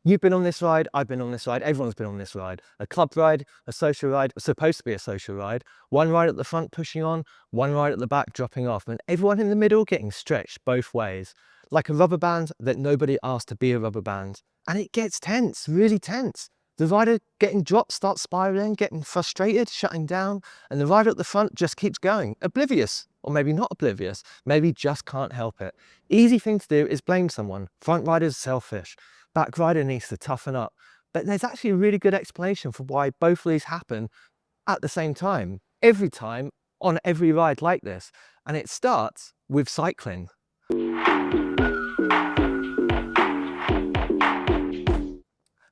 You've been on this ride, I've been on this ride, everyone's been on this ride. A club ride, a social ride, supposed to be a social ride. One ride at the front pushing on, one ride at the back dropping off, and everyone in the middle getting stretched both ways. Like a rubber band that nobody asked to be a rubber band. And it gets tense, really tense. The rider getting dropped starts spiraling, getting frustrated, shutting down, and the rider at the front just keeps going, oblivious. Or maybe not oblivious, maybe just can't help it. Easy thing to do is blame someone. Front rider's selfish. Back rider needs to toughen up. But there's actually a really good explanation for why both of these happen at the same time, every time, on every ride like this. And it starts with cycling.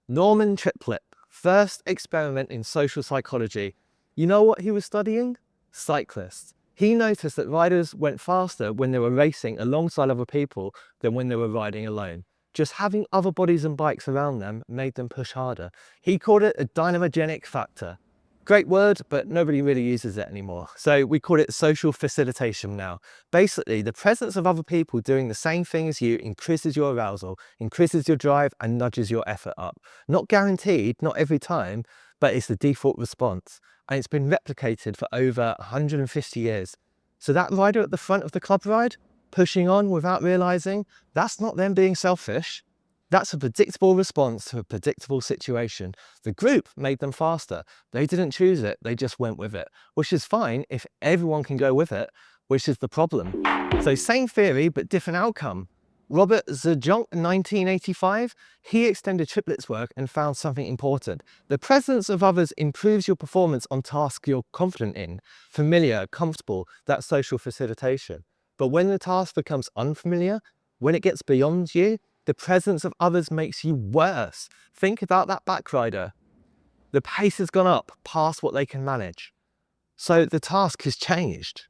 Norman Triplett, first experiment in social psychology. You know what he was studying? Cyclists. He noticed that riders went faster when they were racing alongside other people than when they were riding alone. Just having other bodies and bikes around them made them push harder. He called it a dynamogenic factor. Great word, but nobody really uses it anymore. So we call it social facilitation now. Basically, the presence of other people doing the same thing as you increases your arousal, increases your drive, and nudges your effort up. Not guaranteed, not every time, but it's the default response. And it's been replicated for over 150 years. So that rider at the front of the club ride, pushing on without realizing, that's not them being selfish. That's a predictable response to a predictable situation. The group made them faster. They didn't choose it, they just went with it, which is fine if everyone can go with it, which is the problem. So same theory, but different outcome. Robert Zajonc in 1985, he extended Triplett's work and found something important. The presence of others improves your performance on tasks you're confident in, familiar, comfortable, that social facilitation. But when the task becomes unfamiliar, when it gets beyond you, the presence of others makes you worse. Think about that back rider. The pace has gone up past what they can manage. So the task has changed.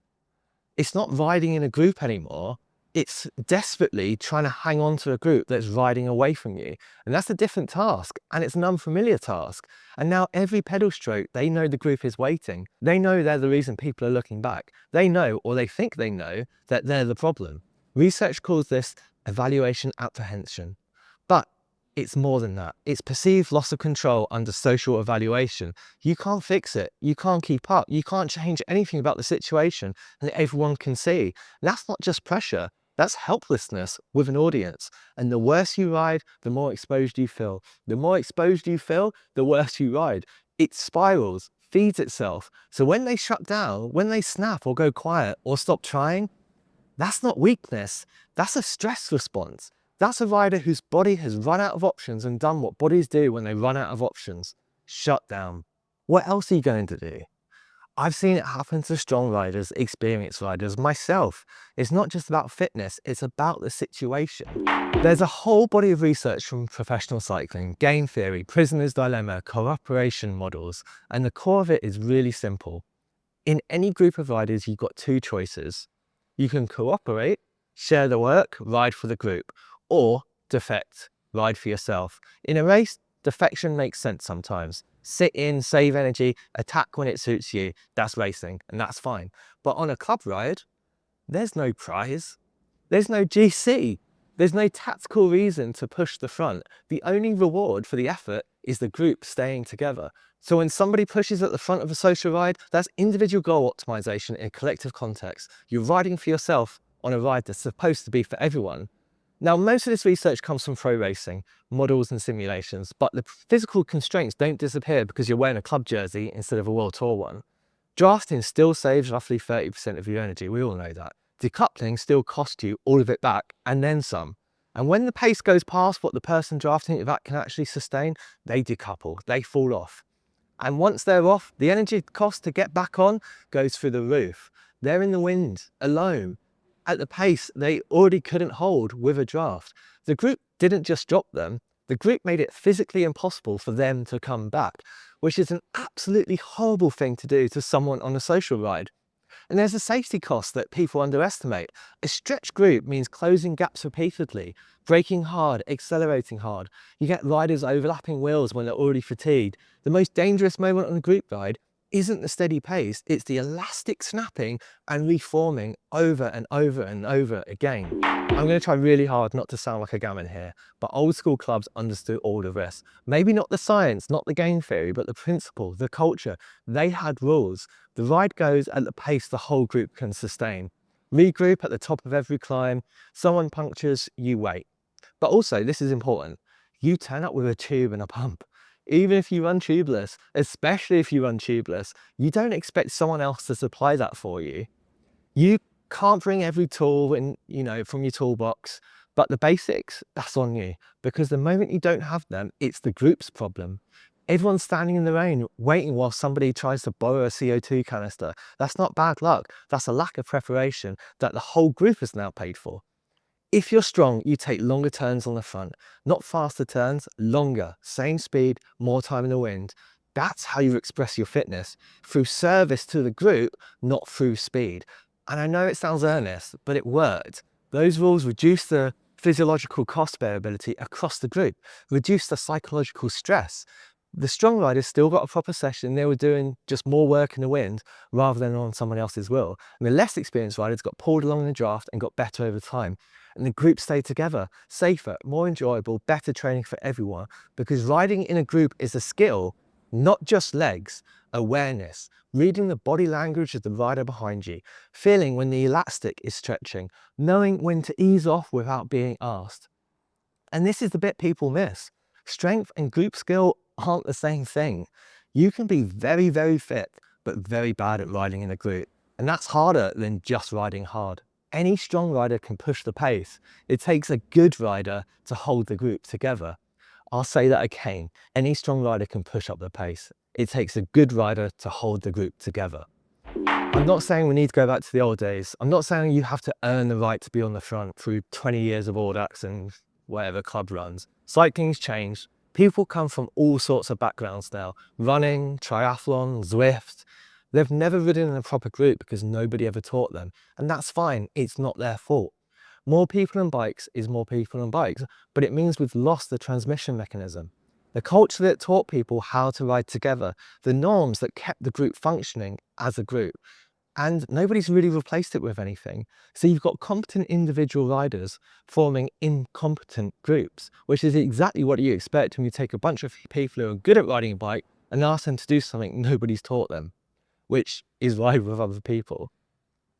It's not riding in a group anymore. It's desperately trying to hang on to a group that's riding away from you. And that's a different task, and it's an unfamiliar task. And now every pedal stroke, they know the group is waiting. They know they're the reason people are looking back. They know, or they think they know, that they're the problem. Research calls this evaluation apprehension. But it's more than that. It's perceived loss of control under social evaluation. You can't fix it. You can't keep up. You can't change anything about the situation that everyone can see. And that's not just pressure. That's helplessness with an audience. And the worse you ride, the more exposed you feel. The more exposed you feel, the worse you ride. It spirals, feeds itself. So when they shut down, when they snap or go quiet or stop trying, that's not weakness. That's a stress response. That's a rider whose body has run out of options and done what bodies do when they run out of options. Shut down. What else are you going to do? I've seen it happen to strong riders, experienced riders, myself. It's not just about fitness, it's about the situation. There's a whole body of research from professional cycling, game theory, prisoner's dilemma, cooperation models, and the core of it is really simple. In any group of riders, you've got two choices. You can cooperate, share the work, ride for the group, or defect, ride for yourself. In a race, defection makes sense sometimes. Sit in, save energy, attack when it suits you. That's racing, and that's fine. But on a club ride, there's no prize. There's no GC. There's no tactical reason to push the front. The only reward for the effort is the group staying together. So when somebody pushes at the front of a social ride, that's individual goal optimization in a collective context. You're riding for yourself on a ride that's supposed to be for everyone. Now, most of this research comes from pro racing, models and simulations, but the physical constraints don't disappear because you're wearing a club jersey instead of a World Tour one. Drafting still saves roughly 30% of your energy, we all know that. Decoupling still costs you all of it back and then some. And when the pace goes past what the person drafting it back can actually sustain, they decouple, they fall off. And once they're off, the energy cost to get back on goes through the roof. They're in the wind, alone, at the pace they already couldn't hold with a draft. The group didn't just drop them, the group made it physically impossible for them to come back, which is an absolutely horrible thing to do to someone on a social ride. And there's a safety cost that people underestimate. A stretched group means closing gaps repeatedly, braking hard, accelerating hard. You get riders overlapping wheels when they're already fatigued. The most dangerous moment on a group ride isn't the steady pace, it's the elastic snapping and reforming over and over and over again. I'm going to try really hard not to sound like a gammon here, but old school clubs understood all of this. Maybe not the science, not the game theory, but the principle, the culture. They had rules. The ride goes at the pace the whole group can sustain. Regroup at the top of every climb. Someone punctures, you wait. But also, this is important, you turn up with a tube and a pump. Even if you run tubeless, especially if you run tubeless, you don't expect someone else to supply that for you. You can't bring every tool in, from your toolbox, but the basics, that's on you. Because the moment you don't have them, it's the group's problem. Everyone's standing in the rain, waiting while somebody tries to borrow a CO2 canister. That's not bad luck. That's a lack of preparation that the whole group has now paid for. If you're strong, you take longer turns on the front, not faster turns, longer, same speed, more time in the wind. That's how you express your fitness, through service to the group, not through speed. And I know it sounds earnest, but it worked. Those rules reduce the physiological cost variability across the group, reduce the psychological stress. The strong riders still got a proper session. They were doing just more work in the wind rather than on someone else's will. And the less experienced riders got pulled along in the draft and got better over time. And the group stayed together, safer, more enjoyable, better training for everyone, because riding in a group is a skill, not just legs, awareness, reading the body language of the rider behind you, feeling when the elastic is stretching, knowing when to ease off without being asked. And this is the bit people miss. Strength and group skill aren't the same thing. You can be very, very fit, but very bad at riding in a group. And that's harder than just riding hard. Any strong rider can push the pace. It takes a good rider to hold the group together. I'll say that again. Any strong rider can push up the pace. It takes a good rider to hold the group together. I'm not saying we need to go back to the old days. I'm not saying you have to earn the right to be on the front through 20 years of Audax and whatever club runs. Cycling's changed. People come from all sorts of backgrounds now. Running, triathlon, Zwift. They've never ridden in a proper group because nobody ever taught them. And that's fine, it's not their fault. More people and bikes is more people and bikes, but it means we've lost the transmission mechanism. The culture that taught people how to ride together, the norms that kept the group functioning as a group. And nobody's really replaced it with anything. So you've got competent individual riders forming incompetent groups, which is exactly what you expect when you take a bunch of people who are good at riding a bike and ask them to do something nobody's taught them, which is ride with other people.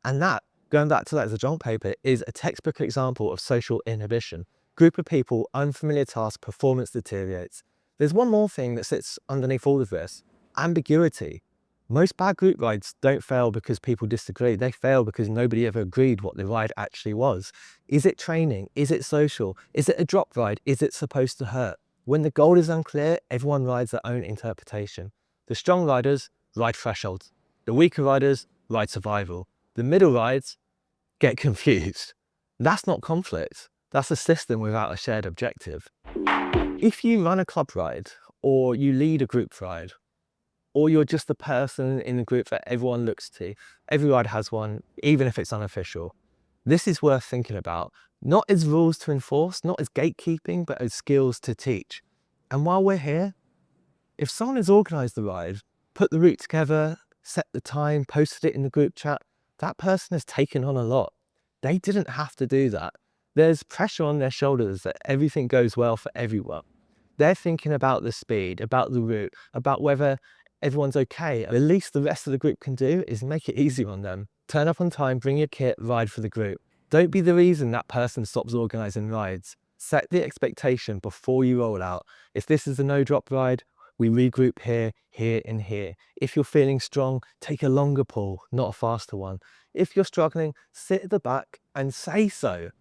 And that, going back to that as a joint paper, is a textbook example of social inhibition. Group of people, unfamiliar task, performance deteriorates. There's one more thing that sits underneath all of this, ambiguity. Most bad group rides don't fail because people disagree. They fail because nobody ever agreed what the ride actually was. Is it training? Is it social? Is it a drop ride? Is it supposed to hurt? When the goal is unclear, everyone rides their own interpretation. The strong riders ride thresholds. The weaker riders ride survival. The middle rides get confused. That's not conflict. That's a system without a shared objective. If you run a club ride, or you lead a group ride, or you're just the person in the group that everyone looks to, every ride has one, even if it's unofficial. This is worth thinking about, not as rules to enforce, not as gatekeeping, but as skills to teach. And while we're here, if someone has organised the ride, put the route together, set the time, posted it in the group chat, that person has taken on a lot. They didn't have to do that. There's pressure on their shoulders that everything goes well for everyone. They're thinking about the speed, about the route, about whether everyone's okay. The least the rest of the group can do is make it easy on them. Turn up on time, bring your kit, ride for the group. Don't be the reason that person stops organising rides. Set the expectation before you roll out. If this is a no-drop ride, we regroup here, here and here. If you're feeling strong, take a longer pull, not a faster one. If you're struggling, sit at the back and say so.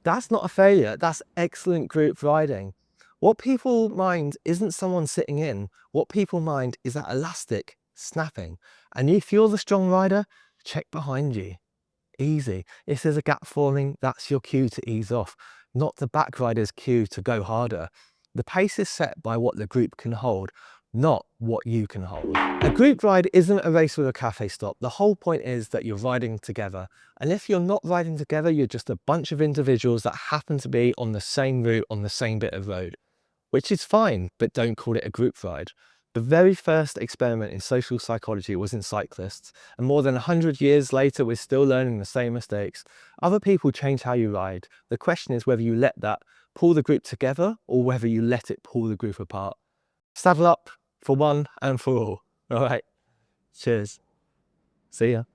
That's not a failure, that's excellent group riding. What people mind isn't someone sitting in. What people mind is that elastic snapping. And if you're the strong rider, check behind you. Easy. If there's a gap forming, that's your cue to ease off, not the back rider's cue to go harder. The pace is set by what the group can hold, not what you can hold. A group ride isn't a race with a cafe stop. The whole point is that you're riding together. And if you're not riding together, you're just a bunch of individuals that happen to be on the same route, on the same bit of road. Which is fine, but don't call it a group ride. The very first experiment in social psychology was in cyclists, and more than 100 years later, we're still learning the same mistakes. Other people change how you ride. The question is whether you let that pull the group together or whether you let it pull the group apart. Saddle up for one and for all. All right. Cheers. See ya.